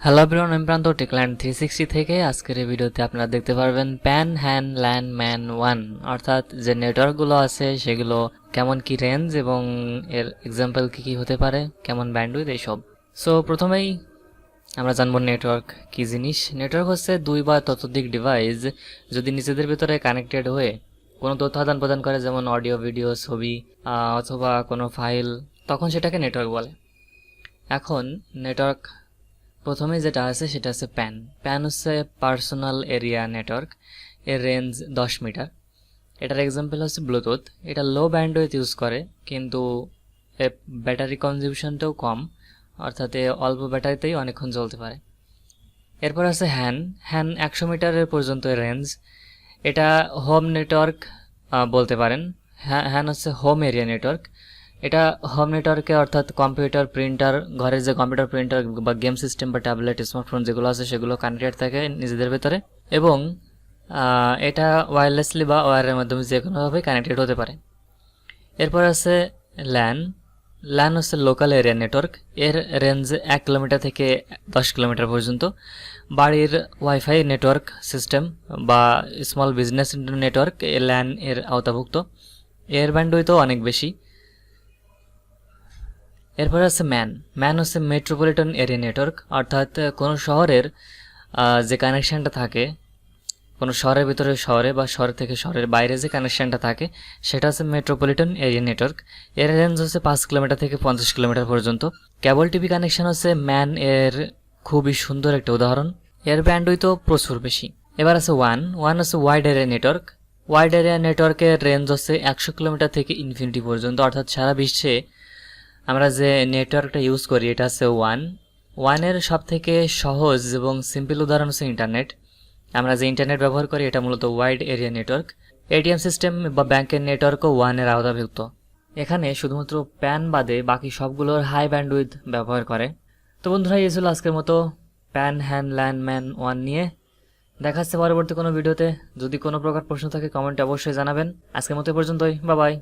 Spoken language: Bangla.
হ্যালো এভরিওয়ান, আমি প্রান্ত টেকল্যান্ড 360 থেকে আজকের এই ভিডিওতে আপনারা দেখতে পারবেন প্যান হ্যান ল্যান ম্যান 1 অর্থাৎ যে নেটওয়ার্কগুলো আছে সেগুলো কেমন কি রেঞ্জ এবং এর এক্সাম্পল কি কি হতে পারে, কেমন ব্যান্ডউইথ এইসব। সো প্রথমেই আমরা জানবো নেটওয়ার্ক কি জিনিস। নেটওয়ার্ক হচ্ছে দুই বা ততোধিক ডিভাইস যদি নিজেদের ভিতরে কানেক্টেড হয়ে কোনো তথ্য আদান প্রদান করে, যেমন অডিও, ভিডিও, ছবি অথবা কোনো ফাইল, তখন সেটাকে নেটওয়ার্ক বলে। এখন নেটওয়ার্ক প্রথমে যেটা আছে সেটা হচ্ছে প্যান। প্যান হচ্ছে পার্সোনাল এরিয়া নেটওয়ার্ক। এর রেঞ্জ 10 মিটার। এটার এক্সাম্পল হচ্ছে ব্লুটুথ। এটা লো ব্যান্ডউইথ ইউজ করে, কিন্তু ব্যাটারি কনজিউশনটাও কম, অর্থাৎ অল্প ব্যাটারিতেই অনেকক্ষণ চলতে পারে। এরপর আছে হ্যান। হ্যান 100 মিটারের পর্যন্ত রেঞ্জ। এটা হোম নেটওয়ার্ক বলতে পারেন। হ্যান হচ্ছে হোম এরিয়া নেটওয়ার্ক। এটা হোম নেটওয়ার্কে অর্থাৎ কম্পিউটার, প্রিন্টার, ঘরের যে কম্পিউটার, প্রিন্টার বা গেম সিস্টেম বা ট্যাবলেট, স্মার্টফোন যেগুলো আছে সেগুলো কানেক্টেড থাকে নিজেদের ভেতরে, এবং এটা ওয়্যারলেসলি বা ওয়্যারের মাধ্যমে যে কোনোভাবে কানেক্টেড হতে পারে। এরপর আছে ল্যান। ল্যান হচ্ছে লোকাল এরিয়া নেটওয়ার্ক। এর রেঞ্জ 1 কিলোমিটার থেকে 10 কিলোমিটার পর্যন্ত। বাড়ির ওয়াইফাই নেটওয়ার্ক সিস্টেম বা স্মল বিজনেস নেটওয়ার্ক ল্যান এর আওতাভুক্ত। এর ব্যান্ডউইথও অনেক বেশি। এরপর আছে ম্যান। ম্যান হচ্ছে মেট্রোপলিটন এরিয়া নেটওয়ার্ক, অর্থাৎ কোনো শহরের যে কানেকশানটা থাকে, কোনো শহরের ভিতরে শহরে বা শহর থেকে শহরের বাইরে যে কানেকশানটা থাকে সেটা হচ্ছে মেট্রোপলিটন এরিয়া নেটওয়ার্ক। এর রেঞ্জ হচ্ছে 5 কিলোমিটার থেকে 50 কিলোমিটার পর্যন্ত। কেবল টিভি কানেকশান হচ্ছে ম্যান এর খুবই সুন্দর একটা উদাহরণ। এর ব্যান্ডউইথও প্রচুর বেশি। এবার আছে ওয়ান হচ্ছে wide area network. Wide area নেটওয়ার্কের রেঞ্জ হচ্ছে 100 কিলোমিটার থেকে ইনফিনিটি পর্যন্ত, অর্থাৎ সারা বিশ্বে আমরা যে নেটওয়ার্কটা ইউজ করি এটা হচ্ছে ওয়ানের সব থেকে সহজ এবং সিম্পল উদাহরণ হচ্ছে ইন্টারনেট। আমরা যে ইন্টারনেট ব্যবহার করি এটা মূলত wide area network. ATM system বা ব্যাংকের নেটওয়ার্কও ওয়ানের আওতাভুক্ত। এখানে শুধুমাত্র প্যান বাদে বাকি সবগুলোর হাই ব্যান্ডউইথ ব্যবহার করে। তো বন্ধুরা, এই ছিল আজকের মতো প্যান হ্যান ল্যান ম্যান 1 নিয়ে। দেখা হচ্ছে পরবর্তী কোনো ভিডিওতে। যদি কোনো প্রকার প্রশ্ন থাকে কমেন্টে অবশ্যই জানাবেন। আজকের মতো পর্যন্তই, বাই বাই।